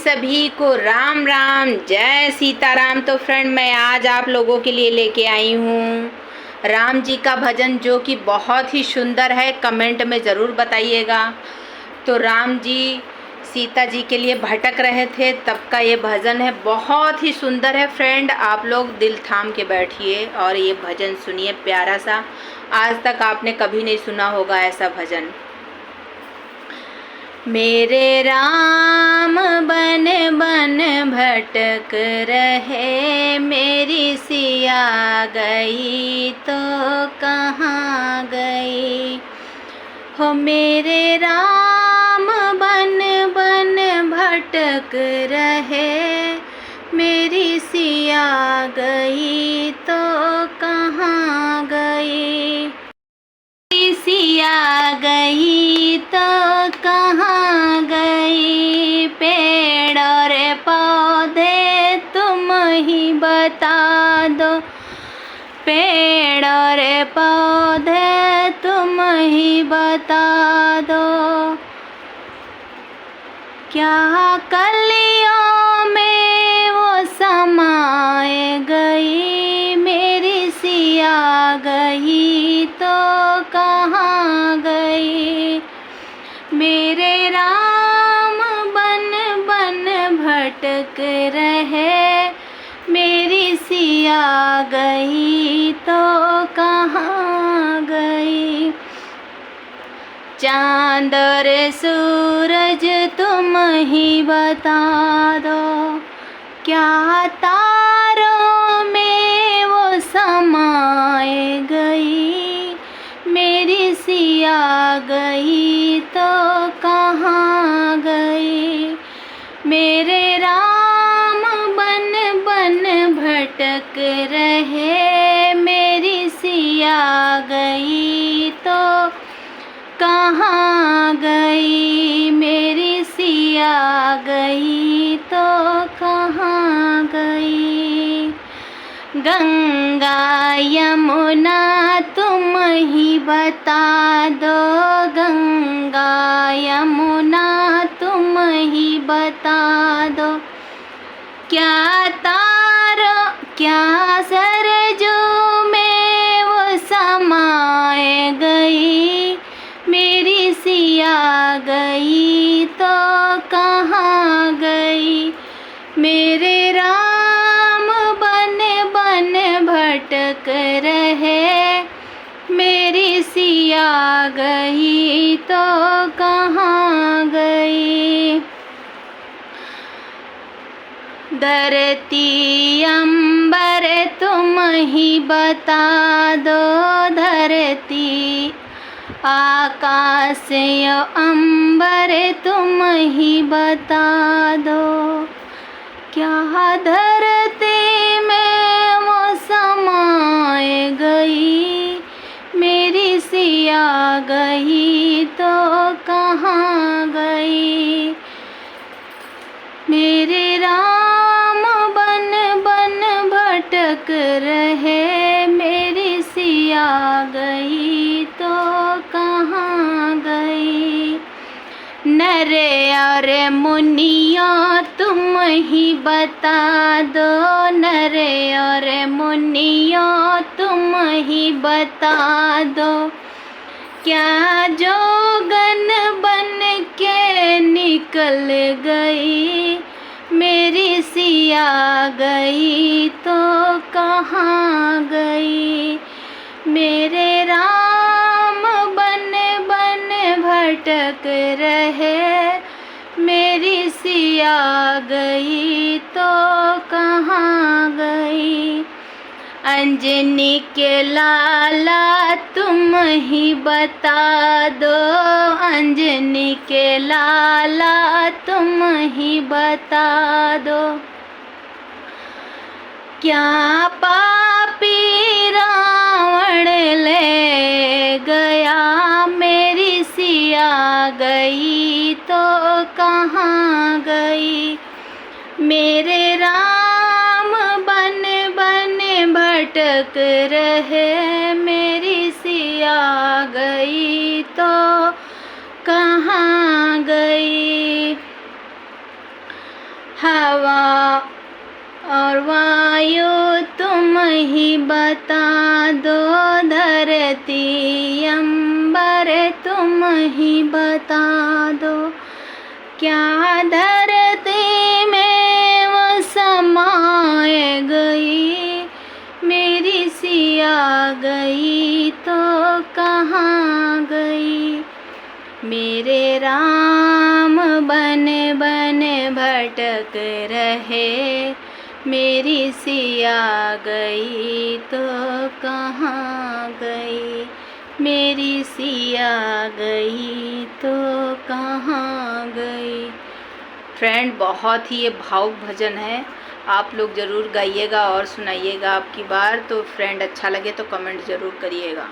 सभी को राम राम, जय सीताराम। तो फ्रेंड, मैं आज आप लोगों के लिए लेके आई हूँ राम जी का भजन, जो कि बहुत ही सुंदर है। कमेंट में ज़रूर बताइएगा। तो राम जी सीता जी के लिए भटक रहे थे, तब का ये भजन है। बहुत ही सुंदर है फ्रेंड, आप लोग दिल थाम के बैठिए और ये भजन सुनिए प्यारा सा। आज तक आपने कभी नहीं सुना होगा ऐसा भजन। मेरे राम बन बन भटक रहे, मेरी सिया गई तो कहाँ गई हो। मेरे राम बन बन भटक रहे, मेरी सिया गई तो कहाँ गई। सिया गई तो कहाँ गई, पेड़ और पौधे तुम ही बता दो, पेड़ और पौधे तुम ही बता दो। क्या कलियों में वो समाए गई, मेरी सिया गई तो कहाँ गई। मेरे राम बन बन भटक रहे, मेरी सिया गई तो कहाँ गई। चाँद और सूरज तुम ही बता दो, क्या तारों में वो समाए गई, मेरी सिया गई तो कहाँ गई। मेरे राम बन बन भटक रहे, मेरी सिया गई तो कहाँ गई, मेरी सिया गई तो कहाँ गई। गंगा यमुना तुम ही बता दो, गंगा यमुना तुम ही बता दो, क्या तारों क्या सरजू में वो समाए गई, मेरी सिया गई तो कहाँ गई। मेरे राम बन बन भटक रहे, मेरी सिया गई तो कहाँ गई। धरती अंबर तुम ही बता दो, धरती आकाश यो अंबर तुम ही बता दो, क्या धरती में वो समाए गई, मेरी सिया गई तो कहाँ गई। मेरे राम बन बन भटक रहे, मेरी सिया गई तो कहाँ गई। नर और मुनियों तुम ही बता दो, नर और मुनियों तुम ही बता दो, क्या जोगन बन के निकल गई, मेरी सिया गई तो कहाँ गई। मेरे राम बन बन भटक रहे, मेरी सिया गई तो कहाँ गई। अंजनी के लाला तुम ही बता दो, अंजनी के लाला तुम ही बता दो, क्या पापी रावण ले गया, मेरी सिया गई तो कहाँ गई। मेरे राम बन बन भटक रहे, मेरी सिया गई तो कहाँ गई। हवा और वायु तुम ही बता दो, धरती अंबर तुम ही बता दो, क्या धरती में वो समाए गई, मेरी सिया गई तो कहाँ गई। मेरे राम बन बन भटक रहे, मेरी सिया गई तो कहाँ गई, मेरी सिया गई तो कहाँ गई। फ्रेंड, बहुत ही ये भावुक भजन है, आप लोग ज़रूर गाइएगा और सुनाइएगा आपकी बार। तो फ्रेंड, अच्छा लगे तो कमेंट ज़रूर करिएगा।